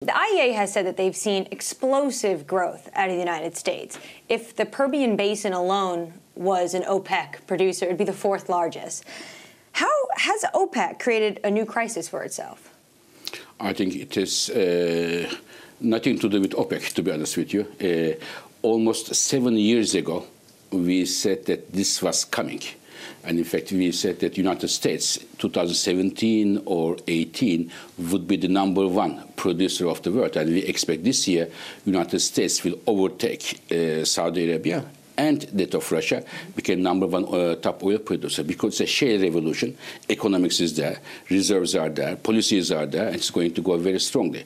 The IEA has said that they've seen explosive growth out of the United States. If the Permian Basin alone was an OPEC producer, it would be the fourth largest. How has OPEC created a new crisis for itself? I think it has nothing to do with OPEC, to be honest with you. Almost 7 years ago, we said that this was coming. And in fact, we said that United States, 2017 or 18, would be the #1 producer of the world. And we expect this year, United States will overtake Saudi Arabia and that of Russia, became #1 top oil producer, because it's a shale revolution. Economics is there, reserves are there, policies are there, and it's going to go very strongly.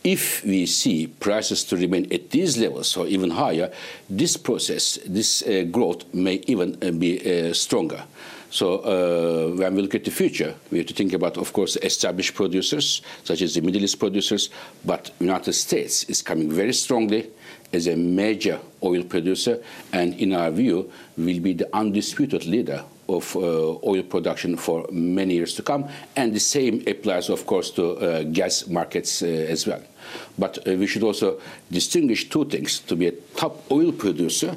If we see prices to remain at these levels or even higher, this process, this growth may even be stronger. So when we look at the future, we have to think about, of course, established producers, such as the Middle East producers, but the United States is coming very strongly as a major oil producer, and in our view, will be the undisputed leader of oil production for many years to come. And the same applies, of course, to gas markets as well. But we should also distinguish two things. To be a top oil producer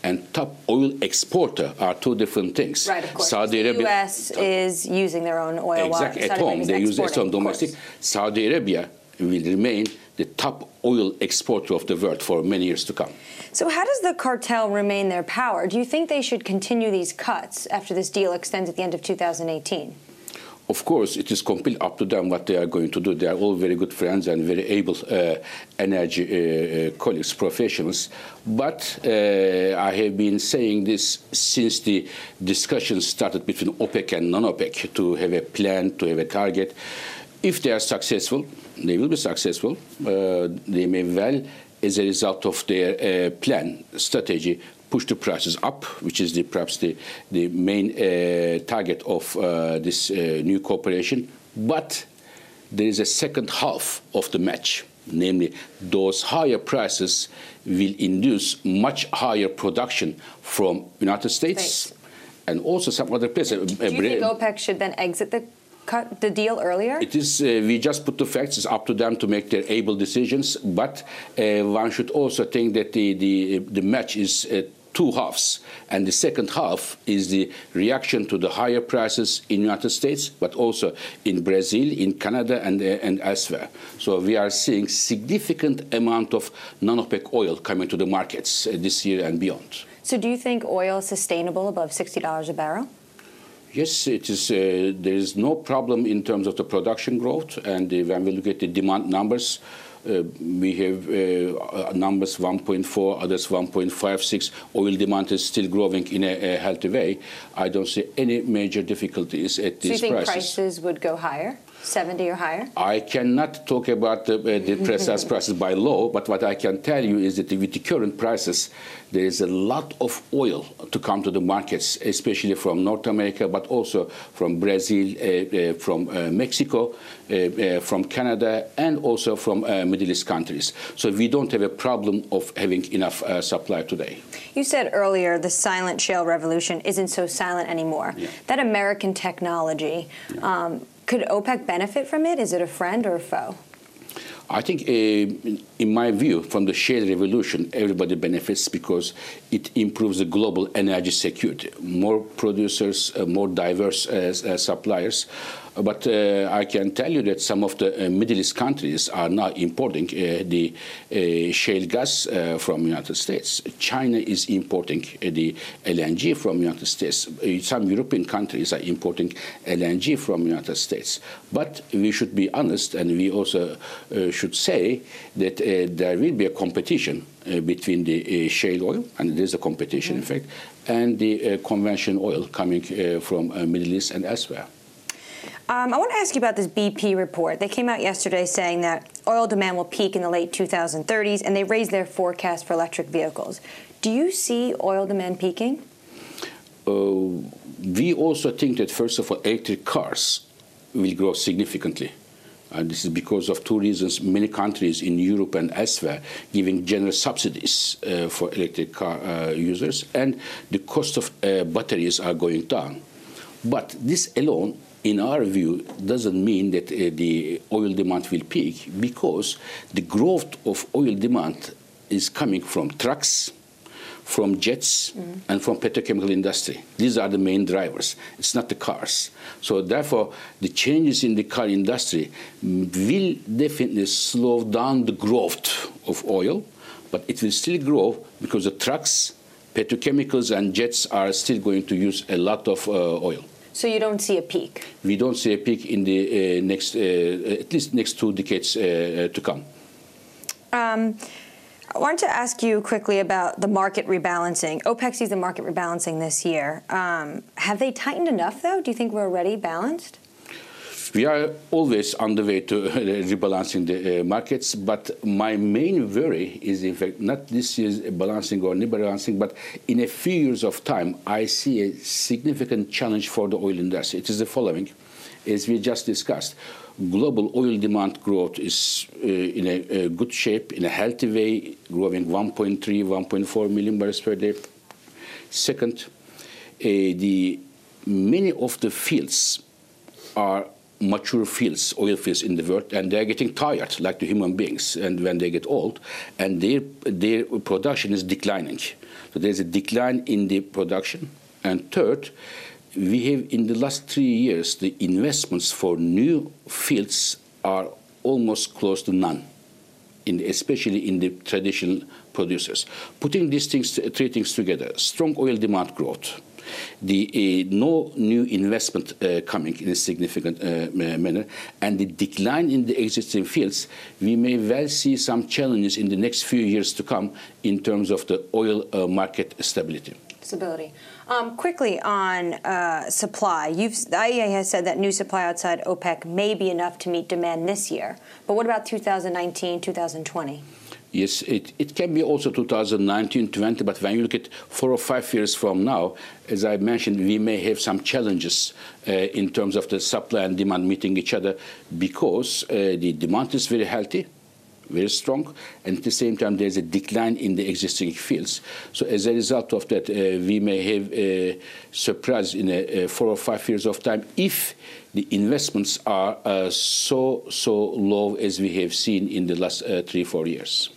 and top oil exporter are two different things. Right, of course. Saudi the Arabia U.S. is using their own oil. Exactly, at home. They use their own domestic. Saudi Arabia will remain the top oil exporter of the world for many years to come. So how does the cartel remain their power? Do you think they should continue these cuts after this deal extends at the end of 2018? Of course, it is completely up to them what they are going to do. They are all very good friends and very able energy colleagues, professionals. But I have been saying this since the discussions started between OPEC and non-OPEC to have a plan, to have a target. If they are successful, they will be successful. They may well, as a result of their plan, strategy, push the prices up, which is perhaps the main target of this new cooperation. But there is a second half of the match, namely those higher prices will induce much higher production from United States and also some other places. Do you think OPEC should then exit the deal earlier? It is. We just put the facts. It's up to them to make their able decisions. But one should also think that the match is two halves, and the second half is the reaction to the higher prices in the United States, but also in Brazil, in Canada, and elsewhere. So we are seeing significant amount of non-OPEC oil coming to the markets this year and beyond. So do you think oil is sustainable above $60 a barrel? Yes, it is. There is no problem in terms of the production growth, and when we look at the demand numbers, we have numbers 1.4, others 1.56. Oil demand is still growing in a healthy way. I don't see any major difficulties at these prices. Do you think prices would go higher, 70 or higher? I cannot talk about the precise prices by law, but what I can tell you is that with the current prices, there is a lot of oil to come to the markets, especially from North America, but also from Brazil, from Mexico, from Canada, and also from Middle East countries. So we don't have a problem of having enough supply today. You said earlier the silent shale revolution isn't so silent anymore. Yeah. That American technology, could OPEC benefit from it? Is it a friend or a foe? I think, in my view, from the shale revolution, everybody benefits because it improves the global energy security. More producers, more diverse suppliers. But I can tell you that some of the Middle East countries are now importing the shale gas from the United States. China is importing the LNG from the United States. Some European countries are importing LNG from the United States. But we should be honest, and we also should say that there will be a competition between the shale oil, and there is a competition, in fact, and the conventional oil coming from Middle East and elsewhere. I want to ask you about this BP report. They came out yesterday saying that oil demand will peak in the late 2030s, and they raised their forecast for electric vehicles. Do you see oil demand peaking? We also think that, first of all, electric cars will grow significantly. And this is because of two reasons. Many countries in Europe and elsewhere giving generous subsidies for electric car users, and the cost of batteries are going down. But this alone in our view, doesn't mean that the oil demand will peak, because the growth of oil demand is coming from trucks, from jets, and from petrochemical industry. These are the main drivers. It's not the cars. So therefore, the changes in the car industry will definitely slow down the growth of oil, but it will still grow because the trucks, petrochemicals, and jets are still going to use a lot of oil. So you don't see a peak? We don't see a peak in the next, at least next 2 decades to come. I wanted to ask you quickly about the market rebalancing. OPEC sees the market rebalancing this year. Have they tightened enough, though? Do you think we're already balanced? We are always on the way to rebalancing the markets, but my main worry is, in fact, not this year's balancing or rebalancing, but in a few years of time, I see a significant challenge for the oil industry. It is the following. As we just discussed, global oil demand growth is in a good shape, in a healthy way, growing 1.3, 1.4 million barrels per day. Second, many of the fields are mature fields, oil fields in the world, and they're getting tired, like the human beings, and when they get old, and their production is declining. So there's a decline in the production. And third, we have, in the last 3 years, the investments for new fields are almost close to none, especially in the traditional producers. Putting these three things together, strong oil demand growth, no new investment coming in a significant manner, and the decline in the existing fields, we may well see some challenges in the next few years to come in terms of the oil market stability. Quickly on supply, the IEA has said that new supply outside OPEC may be enough to meet demand this year. But what about 2019, 2020? Yes, it can be also 2019, 20, but when you look at 4 or 5 years from now, as I mentioned, we may have some challenges in terms of the supply and demand meeting each other, because the demand is very healthy, very strong, and at the same time there's a decline in the existing fields. So as a result of that, we may have a surprise in 4 or 5 years of time if the investments are so low as we have seen in the last 3 or 4 years.